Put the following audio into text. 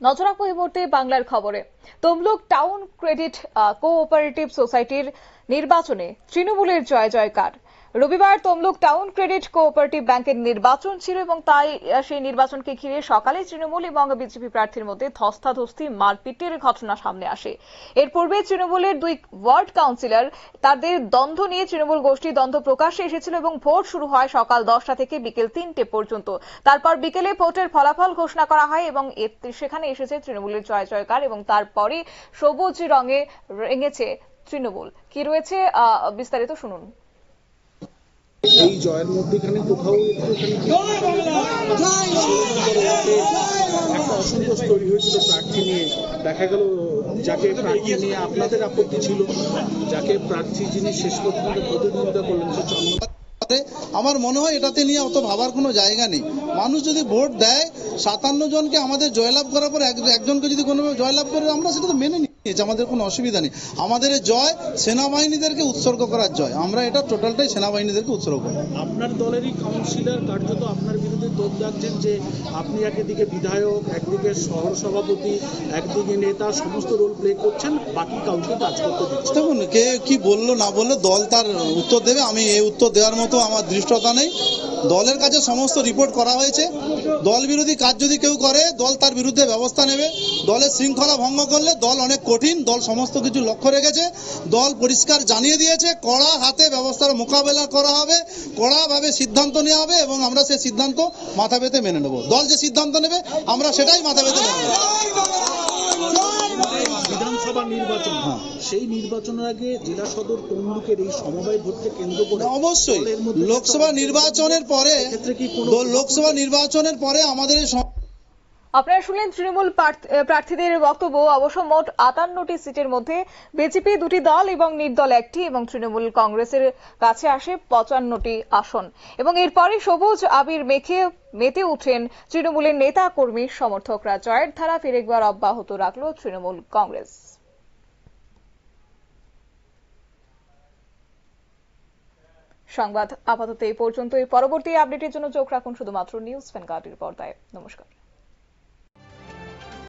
নজর রাখবো এই মুহূর্তে বাংলার খবরে। তমলুক টাউন ক্রেডিট কোঅপারেটিভ সোসাইটির নির্বাচনে তৃণমূলের জয় জয়কার। রবিবার তমলুক টাউন ক্রেডিট কোঅপারেটিভ ব্যাংকের নির্বাচন ছিল এবং তাই সেই নির্বাচনকে ঘিরে সকালে তৃণমূল এবং বিজেপি প্রার্থীর মধ্যে ধস্তাধস্তি মারপিটের ঘটনা সামনে আসে। এর পূর্বে তৃণমূলের দুই ওয়ার্ড কাউন্সিলর তাদের দ্বন্দ্ব নিয়ে তৃণমূল গোষ্ঠী দ্বন্দ্ব প্রকাশ্যে এসেছিল এবং ভোট শুরু হয় সকাল 10টা থেকে বিকেল 3টে পর্যন্ত। তারপর বিকেলে ভোটের ফলাফল ঘোষণা করা হয় এবং সেখানে এসেছে তৃণমূলের জয় জয়কার এবং তারপরে সবুজ রঙে রেঙেছে তৃণমূল। কি রয়েছে বিস্তারিত শুনুন। এই জয়ের মধ্যখানে কোথাও একটা অসন্তোষ তৈরি হয়েছিল প্রার্থী নিয়ে। দেখা গেল যাকে প্রার্থী নিয়ে আপনাদের আপত্তি ছিল, যাকে প্রার্থী যিনি শেষ পর্যন্ত প্রতিদ্বন্দ্বিতা করলেন সে চন্দ্র। আমার মনে হয় এটাতে নিয়ে অত ভাবার কোনো জায়গা নেই। মানুষ যদি ভোট দেয় 57 জনকে আমাদের জয়লাভ করার পর একজনকে যদি কোনোভাবে জয়লাভ করে আমরা সেটা তো মেনে নিয়েছি, আমাদের কোনো অসুবিধা নেই। আমাদের জয় সেনাবাহিনীদেরকে উৎসর্গ করার জয়, আমরা এটা টোটালটাই সেনাবাহিনীদেরকে উৎসর্গ করি। আপনার দলেরই কাউন্সিলর কার্যত আপনার বিরুদ্ধে তোপ দাগছেন যে আপনি একদিকে বিধায়ক, একদিকে শহর সভাপতি, একদিকে নেতা, সমস্ত রোল প্লে করছেন, বাকি কাউকে কাজ করতে দিচ্ছেন। দেখুন, কে কি বললো না বললো দল তার উত্তর দেবে। আমি এই উত্তর দেওয়ার মতো আমার দৃষ্টতা নেই। দলের কাছে সমস্ত রিপোর্ট করা হয়েছে। দল বিরোধী কাজ যদি কেউ করে দল তার বিরুদ্ধে ব্যবস্থা নেবে। দলের শৃঙ্খলা ভঙ্গ করলে দল অনেক কঠিন, দল সমস্ত কিছু লক্ষ্য রেখেছে। দল পরিষ্কার জানিয়ে দিয়েছে কড়া হাতে ব্যবস্থার মোকাবেলা করা হবে, কড়াভাবে সিদ্ধান্ত নেওয়া হবে এবং আমরা সেই সিদ্ধান্ত মাথা পেতে মেনে নেব। দল যে সিদ্ধান্ত নেবে আমরা সেটাই মাথা পেতে মেনে নেব। বিধানসভা নির্বাচন, সেই নির্বাচনের আগে জেলা সদর তমলুকের এই সমবায় ভোটকে কেন্দ্র করে অবশ্যই লোকসভা নির্বাচনের পরে আমাদের আপনারা শুনলেন তৃণমূল প্রার্থীদের বক্তব্য। অবশ্য মোট 58টি সিটের মধ্যে বিজেপি 2টি দল এবং নির্দল 1টি এবং তৃণমূল কংগ্রেসের কাছে আসে 55টি আসন এবং এরপরে সবুজ আবির মেতে উঠেন তৃণমূলের নেতা কর্মী সমর্থকরা। জয়ের ধারা ফের অব্যাহত রাখল তৃণমূল কংগ্রেস। সংবাদ আপাতত এই পর্যন্তই। পরবর্তী আপডেটের জন্য চোখ রাখুন শুধুমাত্র নিউজ ভ্যানগার্ডের পর্দায়। নমস্কার।